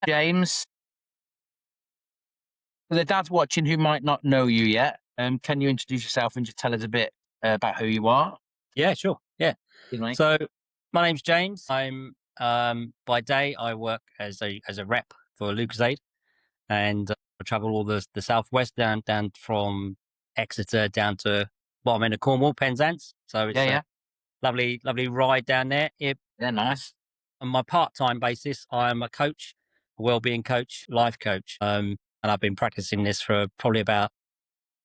James, for the dads watching who might not know you yet, can you introduce yourself and just tell us a bit about who you are? Yeah, sure. Yeah. You know, So my name's James. I'm by day I work as a rep for Lucasade, and I travel all the southwest down from Exeter down to bottom end of Cornwall, Penzance. So yeah, it's a yeah, lovely ride down there. yeah, nice. On my part-time basis, I'm a coach, a wellbeing coach, life coach, and I've been practicing this for probably about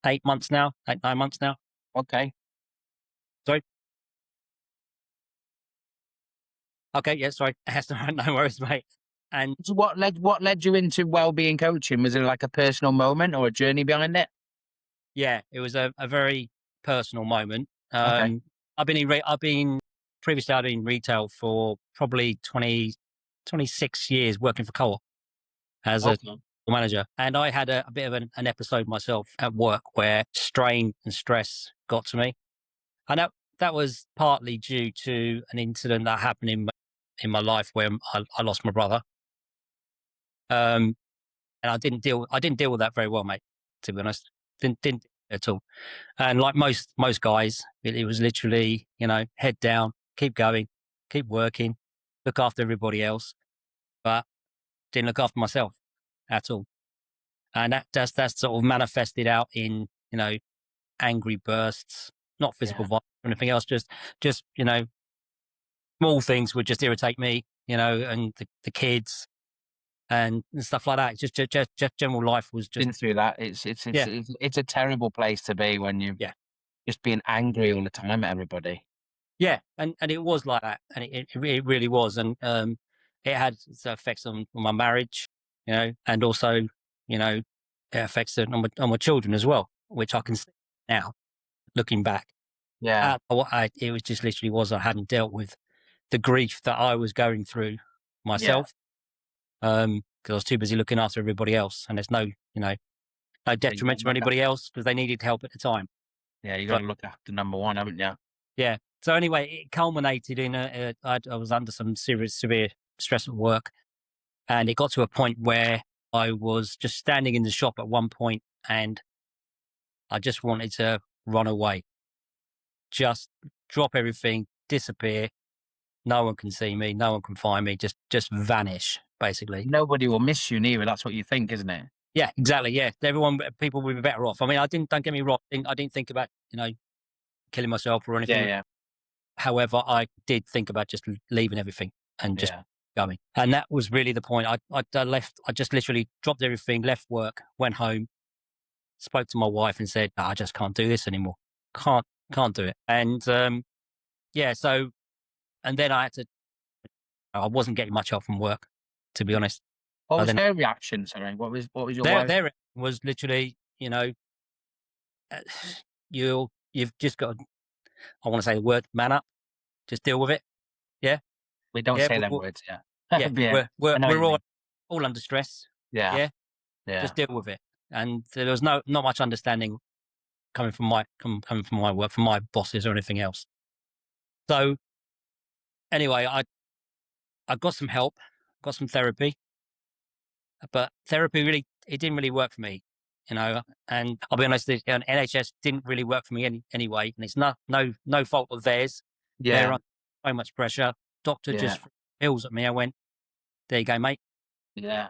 8 months now, 8 9 months now. Okay. Sorry. Okay. Yeah. Sorry. That's all right. No worries, mate. And So what led you into well-being coaching? Was it like a personal moment or a journey behind it? yeah, it was a very personal moment. Okay. I've been previously I've been in retail for probably 26 years working for Co-op as a Okay. manager. And I had a bit of an episode myself at work where strain and stress got to me. And that was partly due to an incident that happened in my life where I lost my brother. Um, and I didn't deal with that very well, mate, to be honest. Didn't at all. And like most guys, it was literally, head down, keep going, keep working, look after everybody else, but didn't look after myself at all. And that's sort of manifested out in, angry bursts, not physical Yeah. violence or anything else, just, small things would just irritate me, and the kids and stuff like that. Just general life was just, Been through that. yeah, It's a terrible place to be when you yeah. just being angry all the time at everybody. Yeah, and it was like that, and it really was, and it had its effects on my marriage, and also, it affects it on my children as well, which I can see now looking back. Yeah. It was just literally was I hadn't dealt with the grief that I was going through Yeah. myself, because I was too busy looking after everybody else, and there's no Yeah. You detriment gotta to look anybody after, else because they needed help at the time. yeah, you got But to look after number one, haven't you? yeah. So anyway, it culminated in I was under some severe stress at work, and it got to a point where I was just standing in the shop at one point, and I just wanted to run away, just drop everything, disappear. No one can see me, no one can find me, just vanish, basically. Nobody will miss you neither. That's what you think, isn't it? Yeah, exactly. Yeah, people would be better off. I mean, I didn't. Don't get me wrong. I didn't think about killing myself or Yeah, anything. yeah, However, I did think about just leaving everything and just yeah. going. And that was really the point. I left. I just literally dropped everything, left work, went home, spoke to my wife, and said, "No, I just can't do this anymore. Can't can't do it." And yeah, so and then I had to. I wasn't getting much help from work, to be honest. What was Then her reaction? Sorry, what was your wife? there it was literally, uh, you've just got. I want to say the word man up. Just deal with it. Yeah, We don't yeah, say them words, yeah. yeah. Yeah, I know what We're you mean. all under stress. Yeah, Yeah, yeah, just deal with it. And there was not much understanding coming from my work, from my bosses or anything else. So anyway, I got some help, got some therapy, but therapy really it didn't really work for me, And I'll be honest, the NHS didn't really work for me anyway, and it's no fault of theirs. They're yeah, under so much pressure. Doctor yeah, just threw pills at me. I went, there you go, mate. yeah.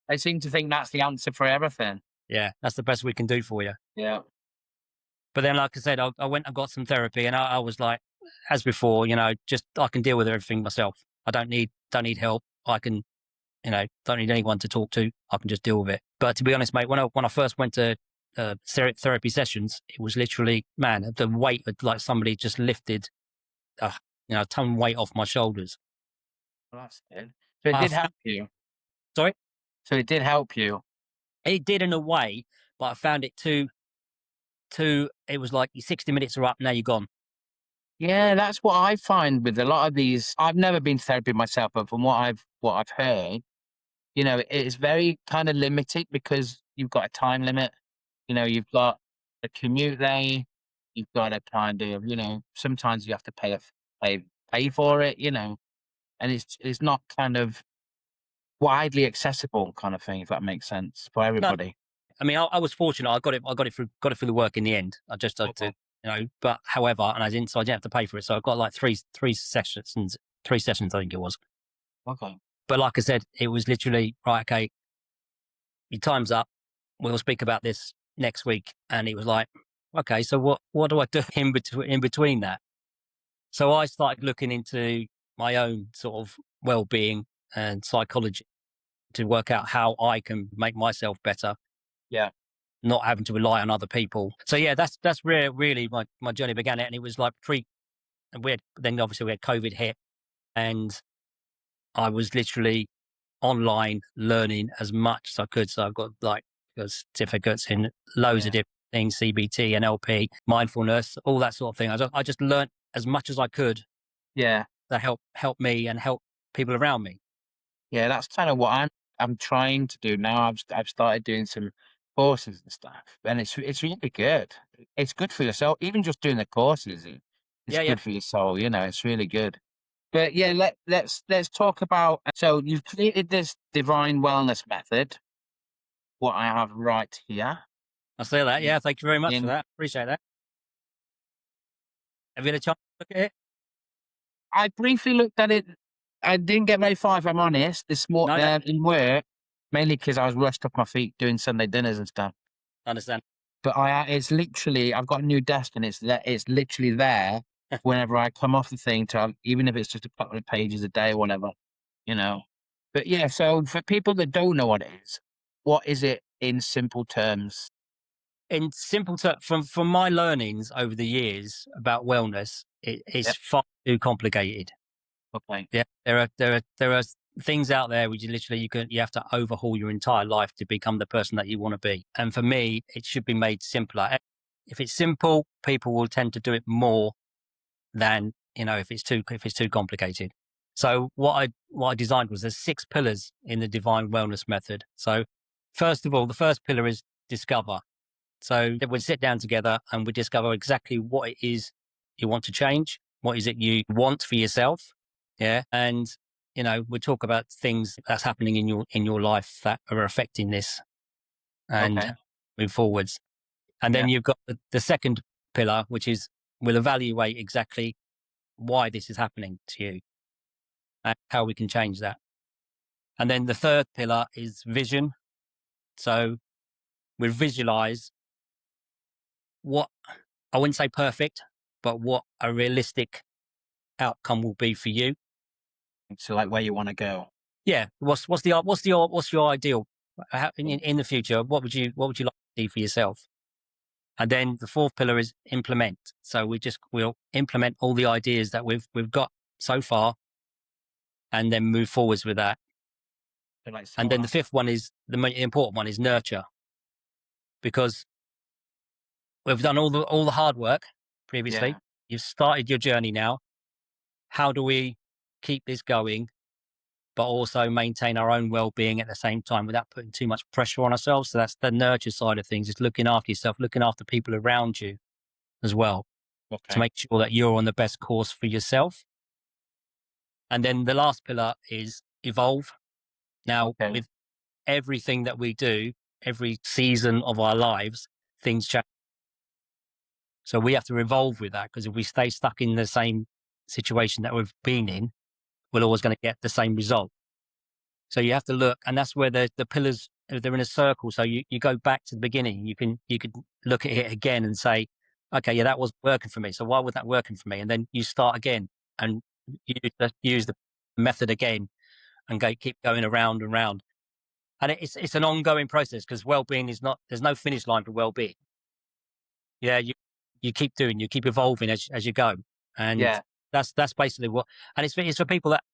They seem to think that's the answer for everything. Yeah, that's the best we can do for you. Yeah, But then, like I said, I went and got some therapy, and I was like, as before, just I can deal with everything myself. I don't need help. I can, don't need anyone to talk to. I can just deal with it. But to be honest, mate, when I first went to therapy sessions, it was literally, man, the weight of like somebody just lifted, uh, a ton weight off my shoulders. well, that's good. So it I did found, help you. sorry, So it did help you. it did in a way, but I found it too. It was like your 60 minutes are up, now you're gone. Yeah, that's what I find with a lot of these. I've never been to therapy myself, but from what I've heard, it's very kind of limited because you've got a time limit. You've got a commute there. You've got to kind of, sometimes you have to pay for it, and it's not kind of widely accessible kind of thing, if that makes sense for No, everybody. I mean, I was fortunate. I got it through the work in the end. I just had to, Okay. but however, and I didn't have to pay for it. So I got like three sessions, I think it was. Okay. But like I said, it was literally, right, okay, your time's up. We'll speak about this next week. And it was like, okay, so what do I do in between that? So I started looking into my own sort of well-being and psychology to work out how I can make myself better, Yeah. not having to rely on other people. So yeah, that's where really my journey began. And it was like then obviously we had COVID hit, and I was literally online learning as much as I could. So I've got like certificates in loads of Yeah. different things, CBT, NLP, mindfulness, all that sort of thing. I just learned as much as I could Yeah. to help me and help people around me. Yeah, that's kind of what I'm trying to do now. I've started doing some courses and stuff, and it's really good. It's good for your soul. Even just doing the courses, it's Yeah, yeah. good for your soul. You know, it's really good. But yeah, let's talk about. So you've created this divine wellness method. What I have right here. I say that. In, Yeah, thank you very much for in that. Appreciate that. Have you had a chance to look at it? I briefly looked at it. I didn't get very far, if I'm honest. No, no, In work, mainly because I was rushed off my feet doing Sunday dinners and stuff. I understand. But it's literally, I've got a new desk and it's literally there whenever I come off the thing to, even if it's just a couple of pages a day or whatever, you know. But yeah, so for people that don't know what is it in simple terms? In simple terms, from my learnings over the years about wellness, it's Yep. far too complicated. Okay. Yeah, there are things out there which you have to overhaul your entire life to become the person that you want to be. And for me, it should be made simpler. If it's simple, people will tend to do it more than if it's too complicated. So what I designed was there's 6 pillars in the divine wellness method. So first of all, the first pillar is discover. So that we'd sit down together and we discover exactly what it is you want to change. What is it you want for yourself? Yeah. And, we talk about things that's happening in your life that are affecting this Okay. and move forwards. And then Yeah. you've got the second pillar, which is we'll evaluate exactly why this is happening to you and how we can change that. And then the third pillar is vision. So we visualize what, I wouldn't say perfect, but what a realistic outcome will be for you. So like where you want to go. Yeah. What's your ideal in the future? What would you like to see for yourself? And then the fourth pillar is implement. So we'll implement all the ideas that we've got so far, and then move forwards with that. So like And then similar. the fifth one is the important one is nurture, because we've done all the hard work previously. Yeah. You've started your journey now. How do we keep this going, but also maintain our own well-being at the same time without putting too much pressure on ourselves? So that's the nurture side of things. It's looking after yourself, looking after people around you as well, to Okay. make sure that you're on the best course for yourself. And then the last pillar is evolve. Now, Okay. with everything that we do, every season of our lives, things change. So we have to evolve with that, because if we stay stuck in the same situation that we've been in, we're always going to get the same result. So you have to look, and that's where the pillars, they're in a circle. So you go back to the beginning. You could look at it again and say, okay, yeah, that was working for me. So why was that working for me? And then you start again and use the method again and keep going around and round. And it's an ongoing process, because well-being is not, there's no finish line for well-being. Yeah, you keep doing, you keep evolving as you go, and Yeah. that's basically what. And it's for people that,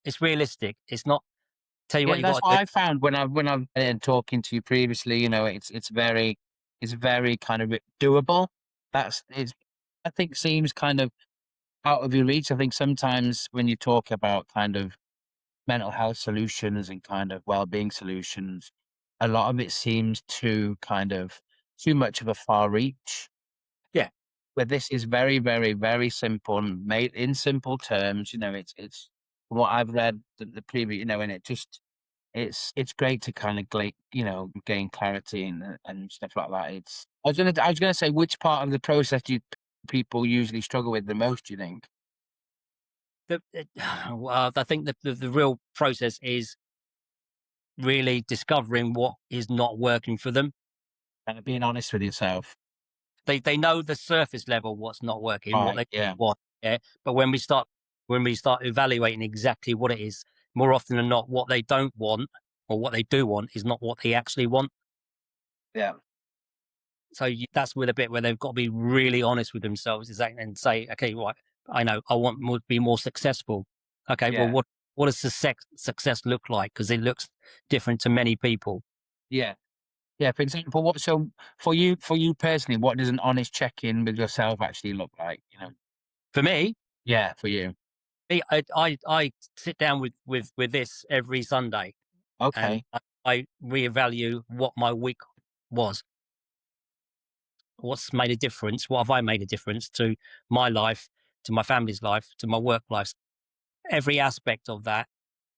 it's realistic. It's not tell you what Yeah, you that's got what to do. I found when I've been talking to you previously. You know, it's very kind of doable. It's I think seems kind of out of your reach. I think sometimes when you talk about kind of mental health solutions and kind of well-being solutions, a lot of it seems too much of a far reach. Yeah, Where this is very, very, very simple and made in simple terms. You know, it's from what I've read the previous. You know, and it just it's great to kind of gain clarity and stuff like that. I was gonna say, which part of the process do people usually struggle with the most, do you think? Well, I think the real process is really discovering what is not working for them. Kind of being honest with yourself. They know the surface level what's not working, what Right, they yeah, want, yeah. But when we start evaluating exactly what it is, more often than not, what they don't want or what they do want is not what they actually want. yeah, So that's where the bit where they've got to be really honest with themselves is that, and say, okay, right, I know I want more, to be more successful. Okay, well, yeah, what does success look like? Because it looks different to many people. yeah. Yeah, for example, for you personally, what does an honest check-in with yourself actually look like, you know? For me, Yeah, for you. I sit down with this every Sunday, and Okay. I reevaluate what my week was. What's made a difference? What have I made a difference to my life, to my family's life, to my work life? Every aspect of that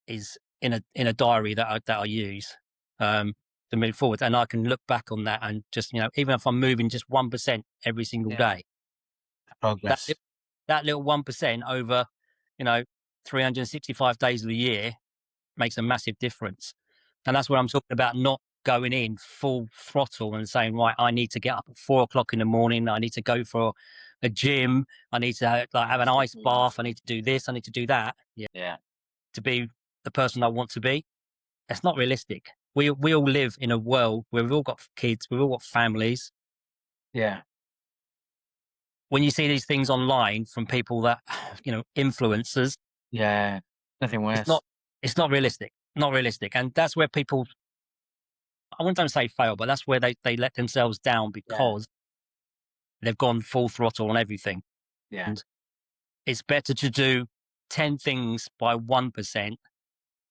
is in a diary that I use um, to move forward, and I can look back on that and just even if I'm moving just 1% every single Yeah, day, that progress. that little 1% over you know 365 days of the year makes a massive difference. And that's what I'm talking about, not going in full throttle and saying, right, I need to get up at 4 o'clock in the morning. I need to go for a gym. I need to have an ice bath. I need to do this. I need to do that. Yeah. Yeah, To be the person I want to be. That's not realistic. We all live in a world where we've all got kids. We've all got families. yeah, When you see these things online from people that, influencers, yeah. Nothing it's worse. not, it's not realistic. Not realistic. And that's where people, I wouldn't say fail, but that's where they let themselves down Yeah, because they've gone full throttle on everything. yeah, And it's better to do 10 things by 1%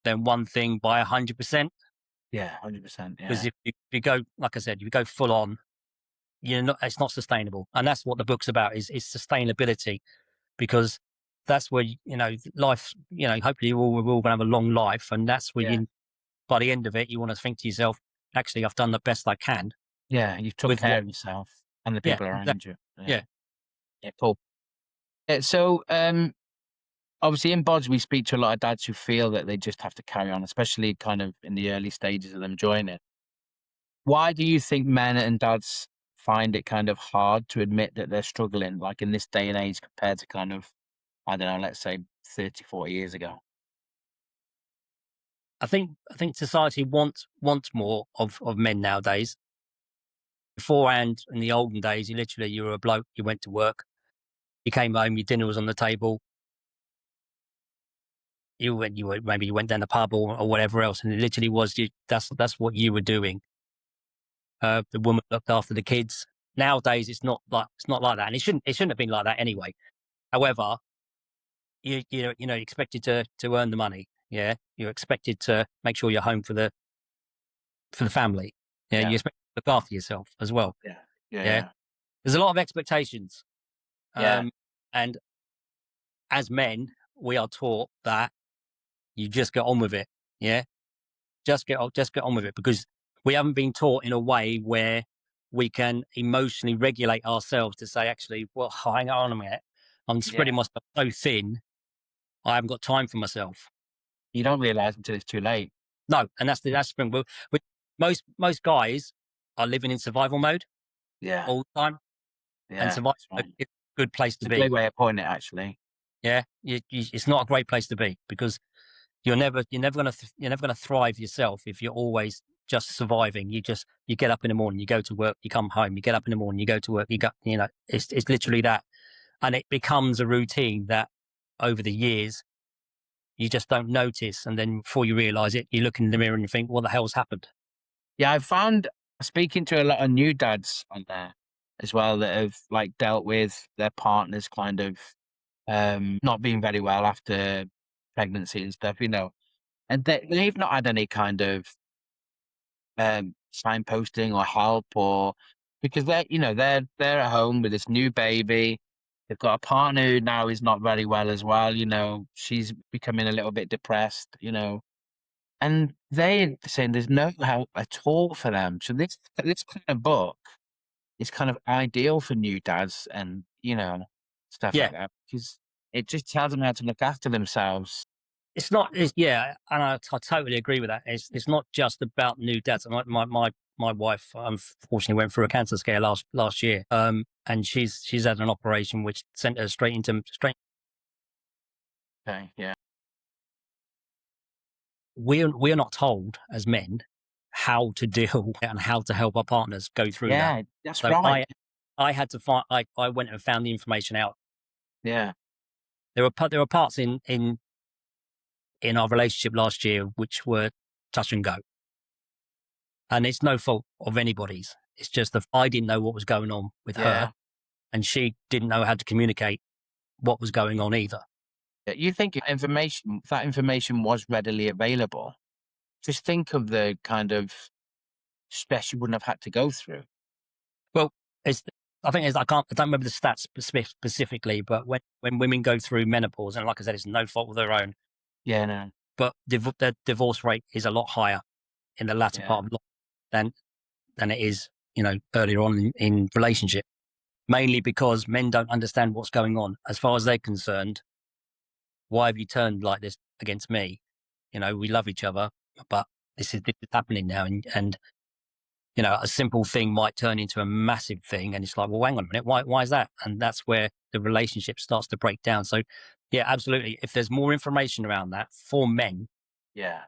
than one thing by 100%. yeah, 100%, Because yeah, if you go, like I said, if you go full on, it's not sustainable. And that's what the book's about is sustainability, because that's where, life, hopefully we're all going to have a long life. And that's where yeah, by the end of it, you want to think to yourself, actually, I've done the best I can yeah, you took with care what, of yourself and the yeah, people exactly. around you. Yeah, Yeah. yeah, cool. So, obviously in Bods, we speak to a lot of dads who feel that they just have to carry on, especially kind of in the early stages of them joining. Why do you think men and dads find it kind of hard to admit that they're struggling, like in this day and age compared to kind of, I don't know, let's say 30, 40 years ago? I think society wants more of men nowadays. Beforehand, in the olden days, you were a bloke, you went to work, you came home, your dinner was on the table, maybe you went down the pub or whatever else, and it literally was you. That's what you were doing. The woman looked after the kids. Nowadays, it's not like that, and it shouldn't have been like that anyway. However, expected to earn the money. Yeah, you're expected to make sure you're home for the family. Yeah, Yeah, you expect to look after yourself as well. yeah, yeah, Yeah, yeah, there's a lot of expectations, yeah, and as men, we are taught that you just get on with it. Yeah, just get on with it, because we haven't been taught in a way where we can emotionally regulate ourselves to say, actually, well, hang on a minute, I'm yeah. spreading myself so thin, I haven't got time for myself. You don't realize until it's too late. No, and that's the thing. Most guys are living in survival mode Yeah, all the time, and yeah, survival that's mode right. is a good place It's to a great be. way of putting it, actually. Yeah, it's not a great place to be, because you're never gonna thrive yourself if you're always just surviving. You get up in the morning, you go to work, you come home, you get up in the morning, you go to work, it's literally that, and it becomes a routine that over the years you just don't notice, and then before you realise it, you look in the mirror and you think, what the hell's happened? Yeah, I found speaking to a lot of new dads on there as well that have like dealt with their partners kind of not being very well after pregnancy and stuff, and they've not had any kind of signposting or help or because they're at home with this new baby. They've got a partner who now is not very well as well. She's becoming a little bit depressed. And they're saying there's no help at all for them. So this kind of book is kind of ideal for new dads and, stuff Yeah, like that, because it just tells them how to look after themselves. it's not. Yeah, and I totally agree with that. It's not just about new dads. My wife unfortunately went through a cancer scare last year, and she's had an operation which sent her straight. Okay, yeah. We're not told as men how to deal and how to help our partners go through that. Yeah, that's So right. I had to find. I went and found the information out. Yeah, There were parts in our relationship last year which were touch and go, and it's no fault of anybody's. It's just that I didn't know what was going on with her, yeah. and she didn't know how to communicate what was going on either. Yeah, you think if that information was readily available, just think of the kind of stress you wouldn't have had to go through. Well, it's I don't remember the stats specifically, but when women go through menopause, and like I said, it's no fault of their own, Yeah, no. but the divorce rate is a lot higher in the latter Yeah, part of life than than it is, earlier on in relationship. Mainly because men don't understand what's going on. As far as they're concerned, why have you turned like this against me? We love each other, but this is happening now, and a simple thing might turn into a massive thing, and it's like, well, hang on a minute, why is that? And that's where the relationship starts to break down. So, yeah, absolutely. If there's more information around that for men, yeah,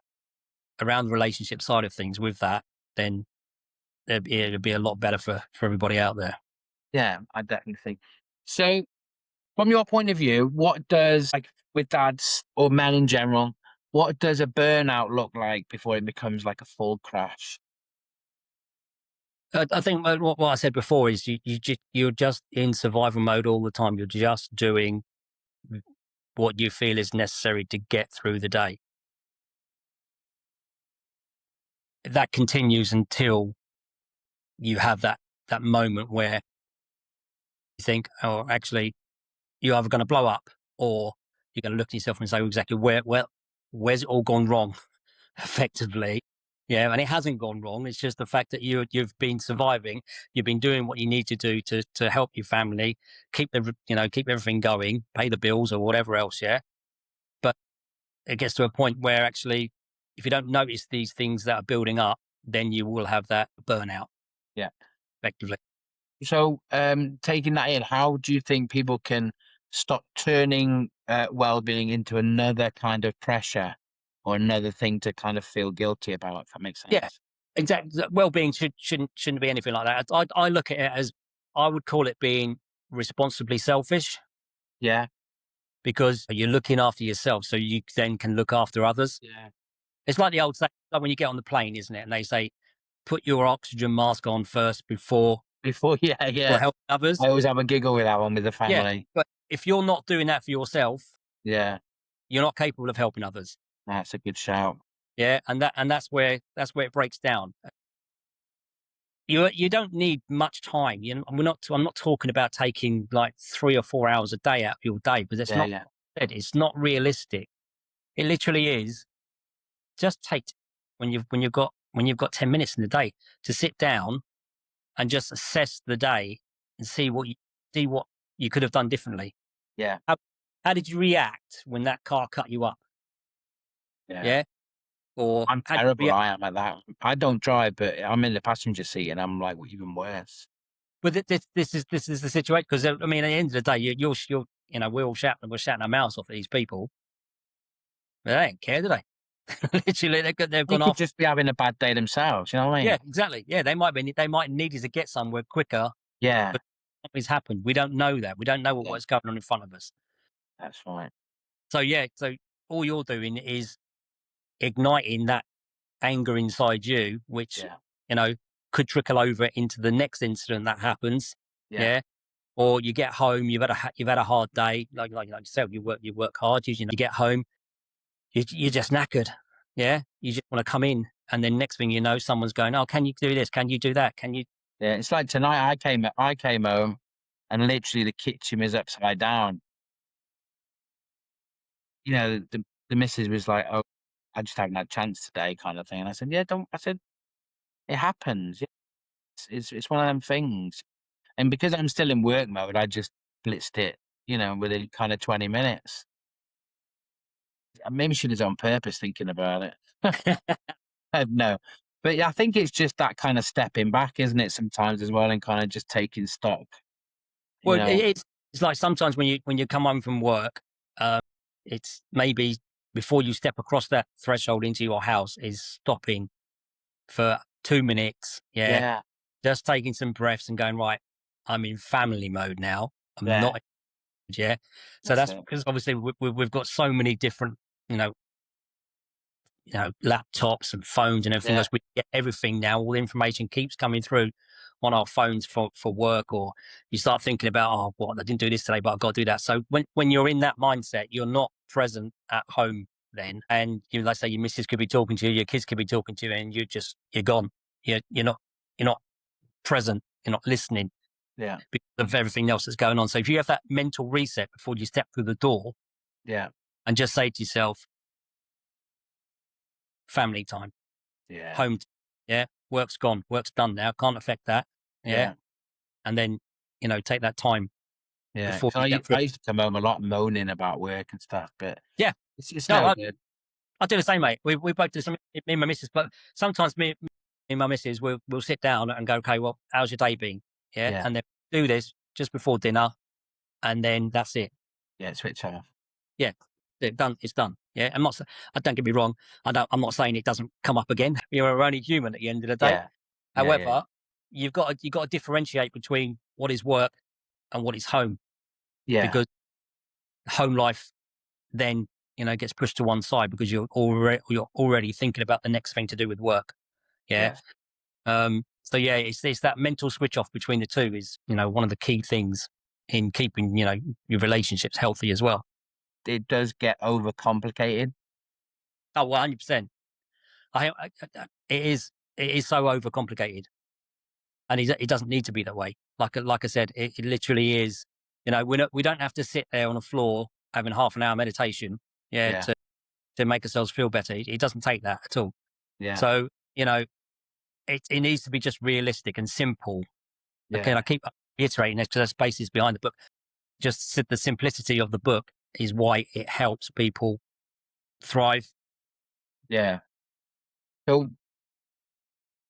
around the relationship side of things with that, then it'd be a lot better for everybody out there. yeah, I definitely think. So, from your point of view, what does, like, with dads or men in general, what does a burnout look like before it becomes like a full crash? I think what I said before is you're just in survival mode all the time. You're just doing what you feel is necessary to get through the day. That continues until you have that moment where you think, oh, actually, you're either going to blow up, or you're going to look at yourself and say, exactly where's it all gone wrong, effectively. Yeah, and it hasn't gone wrong. It's just the fact that you've been surviving. You've been doing what you need to do to help your family, keep everything going, pay the bills or whatever else. Yeah, but it gets to a point where actually, if you don't notice these things that are building up, then you will have that burnout Yeah. effectively. So, taking that in, how do you think people can stop turning well-being into another kind of pressure or another thing to kind of feel guilty about, if that makes Yeah, sense? exactly. Well-being shouldn't be anything like that. I look at it as, I would call it being responsibly selfish, Yeah. because you're looking after yourself, so you then can look after others. Yeah. It's like the old saying, like when you get on the plane, isn't it? And they say, put your oxygen mask on first Before, yeah, before yeah. helping others. I always have a giggle with that one with the Yeah, family. but if you're not doing that for yourself, Yeah, you're not capable of helping others. that's a good shout. Yeah, and that's where it breaks down. You don't need much time. I'm not talking about taking like 3 or 4 hours a day out of your day, because Yeah, yeah, it's not realistic. It literally is. Just take, when you've got 10 minutes in the day, to sit down and just assess the day and see what you could have done differently. yeah, How, how did you react when that car cut you up? yeah. Yeah, or I'm how did you terrible. react? I am at that. I don't drive, but I'm in the passenger seat, and I'm like even worse. But this is the situation, because I mean, at the end of the day, we're shouting our mouths off at these people, but they don't care, do they? Literally, they've They gone could off. just be having a bad day themselves. You know what I Yeah, mean? exactly. Yeah, they might need us to get somewhere quicker, Yeah, but something's happened. We don't know that. We don't know yeah, what's going on in front of us. that's right. So yeah, so all you're doing is igniting that anger inside you, which Yeah, you know could trickle over into the next incident that happens. yeah, Yeah, or you get home, you've had a hard day, like yourself, you work hard. You get home, you're just knackered. Yeah, you just want to come in, and then next thing you know, someone's going, "Oh, can you do this? Can you do that? Can you?" yeah. It's like tonight. I came home, and literally the kitchen was upside down. The missus was like, "Oh." I just haven't had a chance today," kind of thing. And I said, "Yeah, don't." I said, "It happens. Yeah, it's one of them things." And because I'm still in work mode, I just blitzed it, within kind of 20 minutes. I maybe should have done on purpose thinking about it. No. But yeah, I think it's just that kind of stepping back, isn't it, sometimes as well, and kind of just taking stock, you Well, know? it's like sometimes when you come home from work, um, it's maybe before you step across that threshold into your house is stopping for 2 minutes. Yeah, Yeah, just taking some breaths and going, right, I'm in family mode now. I'm yeah, not, yeah. So that's that's it. because obviously we've got so many different, you know, laptops and phones and everything Yeah, else. We get everything now. All the information keeps coming through on our phones for work, or you start thinking about, oh, what, I didn't do this today, but I've got to do that. So when you're in that mindset, you're not present at home then. And let's say your missus could be talking to you, your kids could be talking to you, and you're gone. You're not present. You're not listening yeah, because of everything else that's going on. So if you have that mental reset before you step through the door yeah, and just say to yourself, family time, yeah, home, yeah, work's gone, work's done now, can't affect that, yeah, yeah, and then take that time yeah. before 'Cause you step through. I used to come home a lot moaning about work and stuff, but Yeah, it's no, no I, good. I do the same, mate. We both do the same. Me and my missus, but sometimes me and my missus we'll sit down and go, okay, well, how's your day been? Yeah, Yeah, and then do this just before dinner, and then that's it. yeah, switch off. Yeah, done. It's done. Yeah, I don't get me wrong. I'm not saying it doesn't come up again. You're only human at the end of the day. Yeah, yeah, yeah, However, you've got to differentiate between what is work and what is home, yeah, because home life then gets pushed to one side because you're already thinking about the next thing to do with work. Yeah. yeah. So yeah, it's that mental switch off between the two is one of the key things in keeping your relationships healthy as well. It does get overcomplicated. Oh, 100%. It is so overcomplicated, and it doesn't need to be that way. Like I said, it literally is. We don't have to sit there on the floor having half an hour meditation, yeah, Yeah, to make ourselves feel better. It doesn't take that at all. yeah, So it needs to be just realistic and simple. Okay, and I yeah, keep reiterating this because there's basis behind the book. Just the simplicity of the book is why it helps people thrive. yeah. So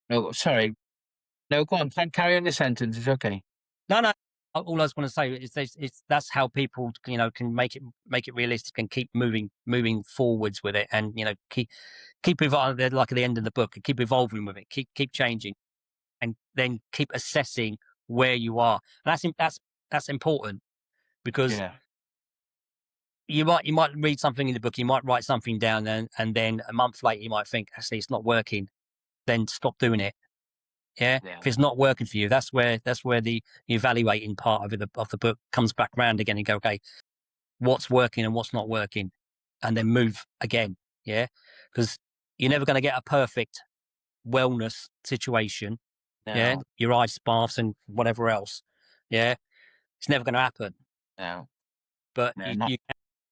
no, sorry. No, go on, carry on the sentence, it's okay. No, no. All I was going to say is that's how people can make it realistic and keep moving forwards with it, and keep evolving, like at the end of the book, keep evolving with it, keep changing, and then keep assessing where you are. And that's important because Yeah, you might read something in the book, you might write something down, and then a month later you might think actually it's not working. Then stop doing it. Yeah, yeah, if it's not working for you, that's where the evaluating part of the book comes back round again and go, okay, what's working and what's not working, and then move again. Yeah, because you're never going to get a perfect wellness situation. Yeah, no, your ice baths and whatever else. Yeah, it's never going to happen. no, But no, not you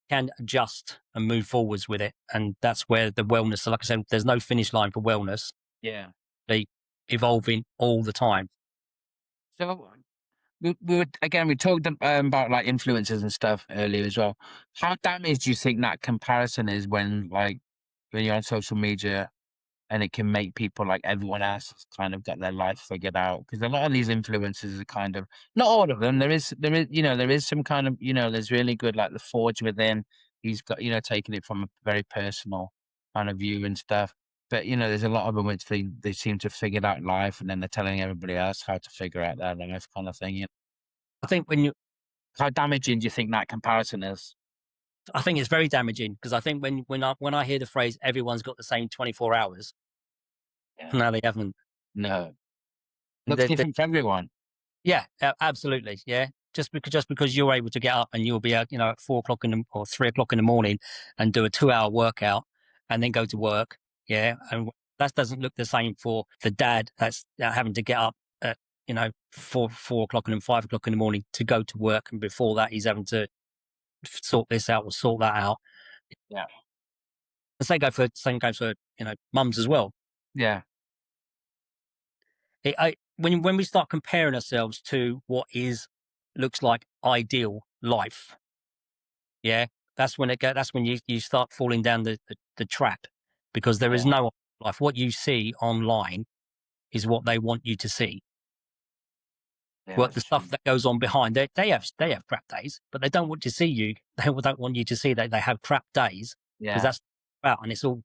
can adjust and move forwards with it, and that's where the wellness. So like I said, there's no finish line for wellness. yeah. They evolving all the time. So we talked about like influencers and stuff earlier as well. How damaged do you think that comparison is when you're on social media and it can make people like everyone else has kind of got their life figured out? Because a lot of these influencers are kind of, not all of them. There is some kind of, there's really good like the Forge Within. He's got, taking it from a very personal kind of view and stuff. But there's a lot of them which they seem to have figured out life, and then they're telling everybody else how to figure out their life kind of thing. I think when you How damaging do you think that comparison is? I think it's very damaging because I think when I hear the phrase "everyone's got the same 24 hours," Yeah. no, they haven't. No. Looks They different for everyone. Yeah, absolutely, yeah. Just because you're able to get up and you'll be out, at 4 o'clock or 3 o'clock in the morning and do a 2 hour workout and then go to work, yeah, and that doesn't look the same for the dad that's having to get up at 4 o'clock and then 5 o'clock in the morning to go to work, and before that he's having to sort this out or sort that out. Yeah. The same goes for mums as well. Yeah. When we start comparing ourselves to what is looks like ideal life, yeah, that's when you start falling down the trap, because there is Yeah. no life. What you see online is what they want you to see. Yeah, What that's the stuff true. that goes on behind, they have crap days, but they don't want to see you. They don't want you to see that they have crap days, because Yeah. that's about, and it's all,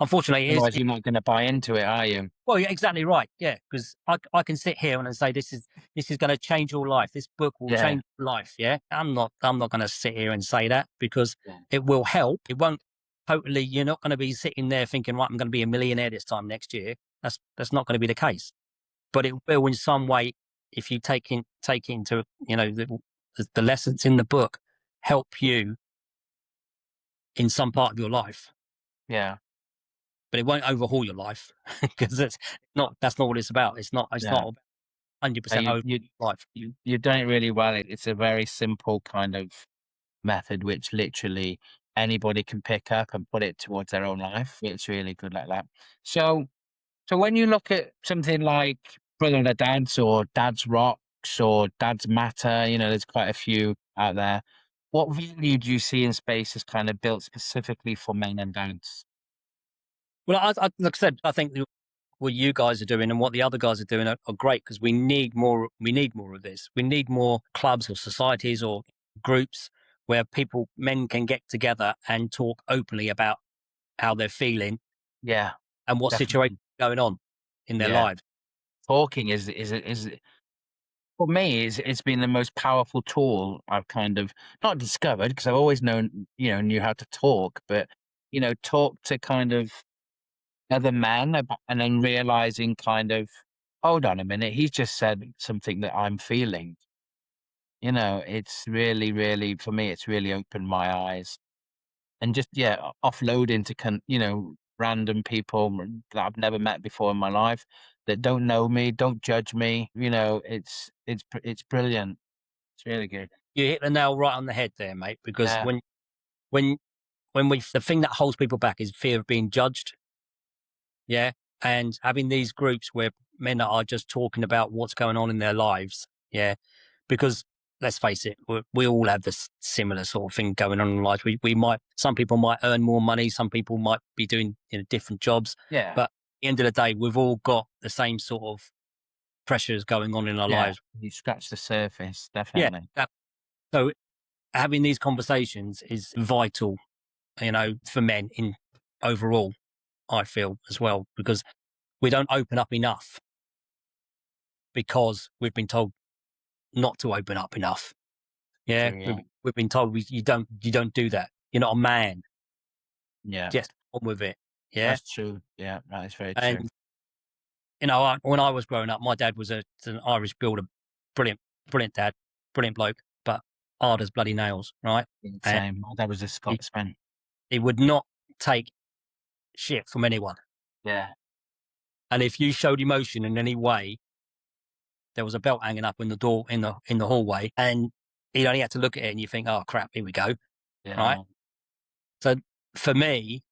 unfortunately, Otherwise, you're not gonna buy into it, are you? well, yeah, exactly right. Yeah, because I can sit here and say this is going to change your life. This book will Yeah. change your life. Yeah, I'm not going to sit here and say that, because Yeah. it will help. It won't totally. You're not going to be sitting there thinking, right, I'm going to be a millionaire this time next year. That's not going to be the case. But it will in some way, if you take into the lessons in the book, help you in some part of your life. Yeah. But it won't overhaul your life, because that's not what it's about. It's not Yeah. 100% over You life. you've done it really well. It's a very simple kind of method which literally anybody can pick up and put it towards their own life. It's really good like that. So when you look at something like Brother and Dads or Dad's Rocks or Dad's Matter, there's quite a few out there. What value do you see in spaces kind of built specifically for men and dads? Well, like I said, I think what you guys are doing and what the other guys are doing are great, because we need more. We need more of this. We need more clubs or societies or groups where men can get together and talk openly about how they're feeling Yeah, and what situation definitely. is going on in their Yeah. lives. Talking is for me, it's been the most powerful tool I've kind of not discovered because I've always knew how to talk, but talk to kind of other men and then realizing kind of, hold on a minute, he's just said something that I'm feeling. It's really, really for me, it's really opened my eyes and just offloading to random people that I've never met before in my life that don't know me, don't judge me. It's brilliant. It's really good. You hit the nail right on the head there, mate. Because Yeah, when the thing that holds people back is fear of being judged. Yeah. And having these groups where men are just talking about what's going on in their lives. Yeah. Because let's face it, we all have this similar sort of thing going on in life. Some people might earn more money, some people might be doing different jobs. yeah, But at the end of the day, we've all got the same sort of pressures going on in our yeah. lives. You scratch the surface, Yeah. definitely. So having these conversations is vital, for men in overall, I feel as well, because we don't open up enough because we've been told not to open up enough. Yeah, True. we've, Yeah, we've been told you don't do that. You're not a man. yeah. Just on with it. Yeah, That's true. Yeah, that is very true. and when I was growing up, my dad was an Irish builder, brilliant, brilliant dad, brilliant bloke, but hard as bloody nails, right? Yeah, And same. My dad was a he, Scotsman. he would not take shit from anyone. Yeah, And if you showed emotion in any way, there was a belt hanging up in the door in the hallway, and he only had to look at it, and you think, "Oh crap, here we go." Right? yeah, So for me,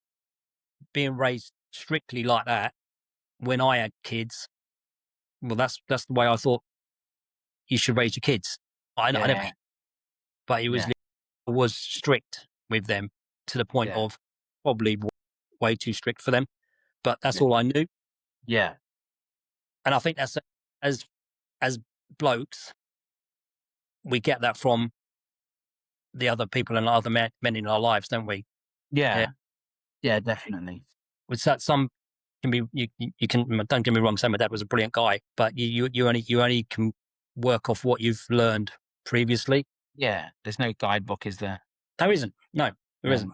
being raised strictly like that when I had kids, well, that's the way I thought you should raise your kids. I never, yeah, but he yeah, was strict with them to the point yeah, of probably way too strict for them. But that's yeah, all I knew, yeah, and I think that's as as blokes, we get that from the other people and other men in our lives, don't we? Yeah. yeah, yeah, definitely. Which that some can be you can, don't get me wrong, saying my dad was a brilliant guy, but you only can work off what you've learned previously. Yeah, there's no guidebook, is there? There isn't. No, there No. isn't.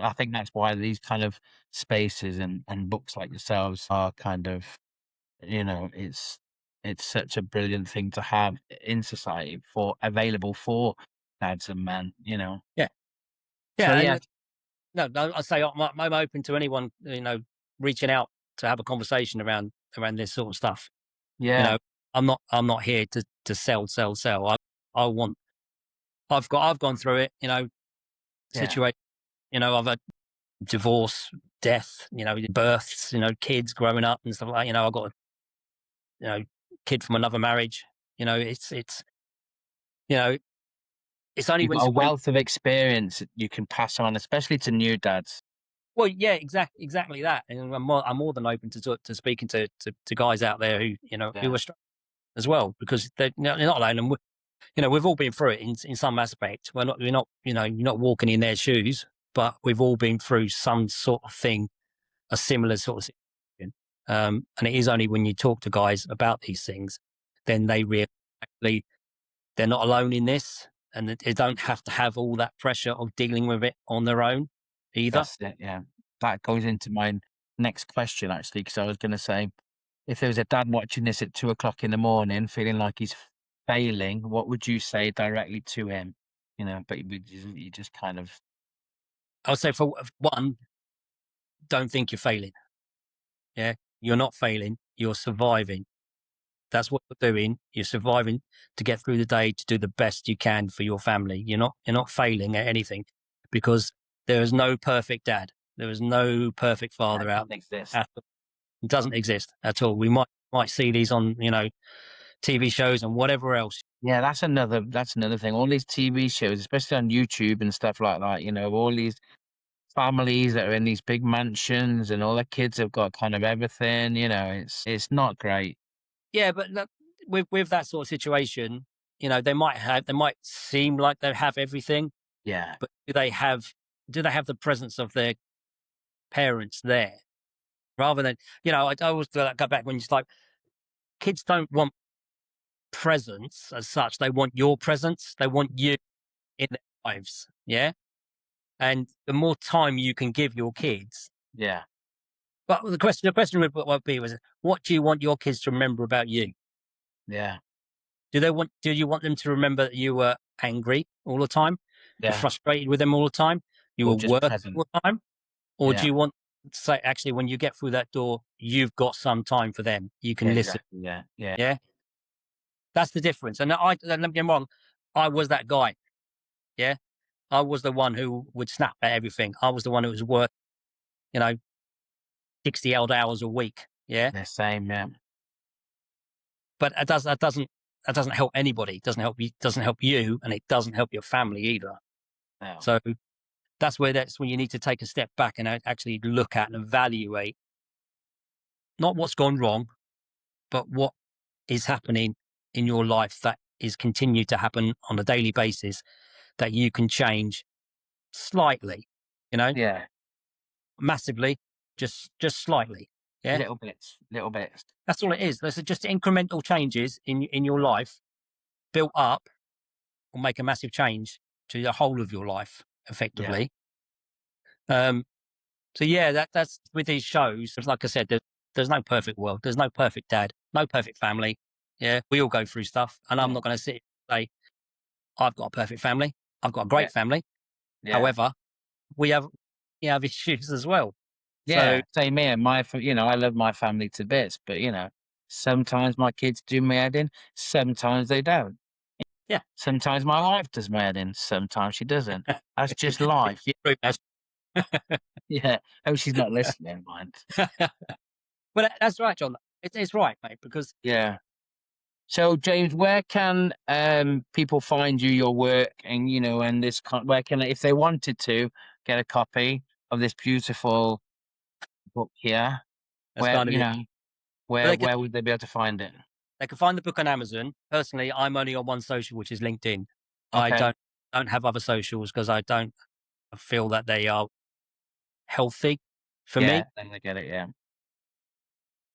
I think that's why these kind of spaces and books like yourselves are kind of, it's such a brilliant thing to have in society for available for dads and men. Yeah. So Yeah, yeah, and no, I say I'm open to anyone, reaching out to have a conversation around this sort of stuff. You yeah, know, I'm not here to sell, sell, sell. I want I've gone through it, yeah, situation, I've had divorce, death, births, kids growing up and stuff like that. I got a kid from another marriage. It's you know, it's only You've when got a when wealth of experience that you can pass on, especially to new dads. well, yeah, exactly that. And I'm more than open to speaking to guys out there who who Yeah, are struggling as well, because they're not alone, and we've all been through it in some aspect. We're not you're not walking in their shoes, but we've all been through some sort of thing, a similar sort of situation. And it is only when you talk to guys about these things, then they realize actually they're not alone in this, and that they don't have to have all that pressure of dealing with it on their own either. that's it. Yeah, that goes into my next question actually, because I was going to say, if there was a dad watching this at 2 o'clock in the morning, feeling like he's failing, what would you say directly to him? But you just kind of, I would say, for one, don't think you're failing. Yeah, you're not failing. You're surviving. That's what you're doing. You're surviving to get through the day, to do the best you can for your family. You're not failing at anything, because there is no perfect dad. There is no perfect that father out. doesn't exist. It doesn't exist at all. We might see these on TV shows and whatever else. Yeah, that's another thing. All these TV shows, especially on YouTube and stuff like that, all these families that are in these big mansions and all the kids have got kind of everything, it's not great. Yeah, but look, with that sort of situation, they might seem like they have everything, Yeah. but do they have the presence of their parents there? Rather than, I always go back when it's like, kids don't want presents as such. They want your presence. They want you in their lives. Yeah. And the more time you can give your kids, Yeah. but the question would be was, what do you want your kids to remember about you? Yeah. Do you want them to remember that you were angry all the time? You're Yeah. frustrated with them all the time? You Or were just working present. all the time? Or do Yeah. you want to say, actually, when you get through that door, you've got some time for them. You Yeah, can listen. exactly. Yeah. Yeah. Yeah. That's the difference. And don't get me wrong, I was that guy. Yeah. I was the one who would snap at everything. I was the one who was working, you know, 60 odd hours a week. Yeah. The same, yeah. But that doesn't help anybody. It doesn't help you, and it doesn't help your family either. No. So that's when you need to take a step back and actually look at and evaluate not what's gone wrong, but what is happening in your life that is continue to happen on a daily basis that you can change slightly, you know, Yeah. massively, just slightly. Yeah. Little bits. Little bits. That's all it is. Those are just incremental changes in your life built up will make a massive change to the whole of your life Yeah. effectively. Um, so yeah, that's with these shows. Like I said, there's no perfect world. There's no perfect dad, no perfect family. Yeah, we all go through stuff, and I'm Yeah. not going to sit and say I've got a perfect family. I've got a great Yeah. family. Yeah. However, we have issues as well. So Yeah. Same here. I love my family to bits, but sometimes my kids do my head in, sometimes they don't. yeah, Sometimes my wife does my head in, sometimes she doesn't. That's just life. True, Ash. Yeah. Oh, she's not listening, mind. Well, that's right, John. It's right, mate, because Yeah. So, James, where can people find you, your work, and and where can, if they wanted to get a copy of this beautiful book here, that's where kind of it. But where would they be able to find it? they can find the book on Amazon. Personally, I'm only on one social, which is LinkedIn. I Okay. don't have other socials because I don't feel that they are healthy for Yeah, me. then I get it. Yeah.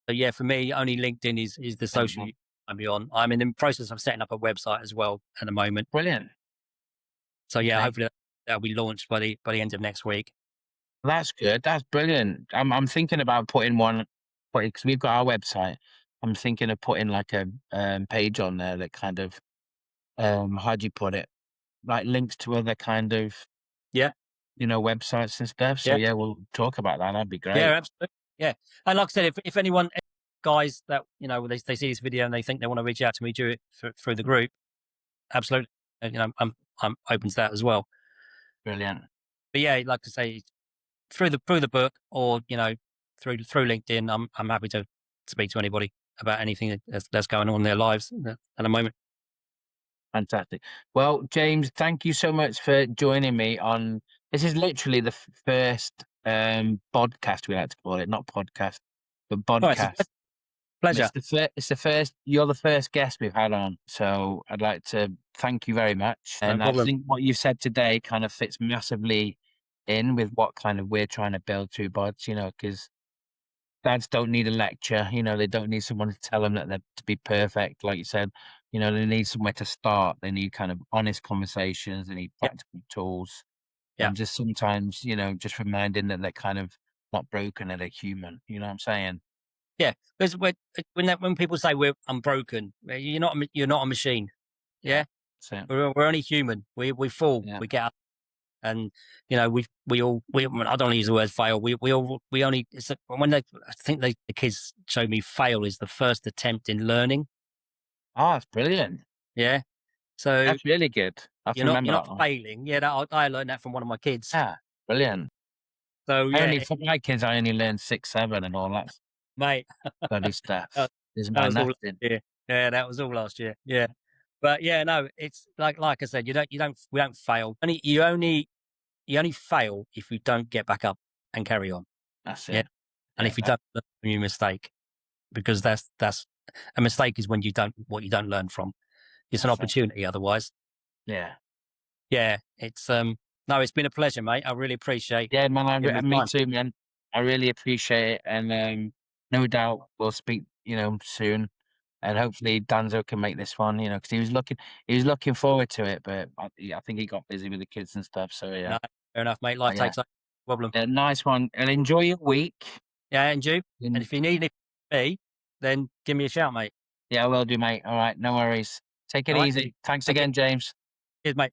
So yeah, for me, only LinkedIn is the Thank social you. I'm on. I'm in the process of setting up a website as well at the moment. Brilliant. So yeah, Okay. hopefully that'll be launched by the end of next week. That's good. That's brilliant. I'm thinking about putting because we've got our website. I'm thinking of putting like a page on there that kind of how do you put it? Like links to other kind of Yeah, websites and stuff. So yeah, yeah, we'll talk about that. That'd be yeah, great. absolutely. Yeah, and like I said, if anyone guys that they see this video and they think they want to reach out to me through the group, absolutely. I'm open to that as well. Brilliant. But yeah, like I say, through the book, or through LinkedIn. I'm happy to speak to anybody about anything that's going on in their lives at the moment. Fantastic. Well, James, thank you so much for joining me on. This is literally the first podcast, we like to call it, not podcast, but All right, it's a podcast. And pleasure. it's the first. You're the first guest we've had on, so I'd like to thank you very much. No And I problem. think what you said today kind of fits massively in with what kind of we're trying to build through Bods. Because dads don't need a lecture. They don't need someone to tell them that they're to be perfect. Like you said, they need somewhere to start. They need kind of honest conversations. They need Yeah, practical tools, yeah, and just sometimes, just reminding that they're kind of not broken and they're human. You know what I'm saying? yeah. Because when people say I'm broken, you're not a machine. Yeah. Yeah, So we're only human. We fall, yeah. we get up, and we all I don't want to use the word fail. We only when I think the kids showed me fail is the first attempt in learning. Oh, that's brilliant. Yeah, so That's really good. I have to you're remember that not one. failing. Yeah, I learned that from one of my kids. Yeah, brilliant. So yeah, For my kids, I only learned 6, 7 and all that mate. bloody That stuff. Is that my was all last nothing. year. Yeah, that was all last year. Yeah. But yeah, no, it's like I said, we don't fail. You only fail if you don't get back up and carry on. That's Yeah. it. And Yeah, if you don't learn from your mistake, because that's a mistake is when you don't learn from. It's an that's it. opportunity otherwise. Yeah. Yeah. It's no, it's been a pleasure, mate. I really appreciate Yeah, man, giving me me time. too, man. I really appreciate it, and, no doubt we'll speak, soon, and hopefully Danzo can make this one, because he was looking forward to it, but I think he got busy with the kids and stuff, so yeah. No, fair enough, mate. Life Yeah. takes over. No problem. Yeah, nice one, and enjoy your week. Yeah, and you. And And if you need anything from me, then give me a shout, mate. yeah, I will do, mate. Alright, no worries. Take it All right. easy. Thanks Take it. again, James. Cheers, mate.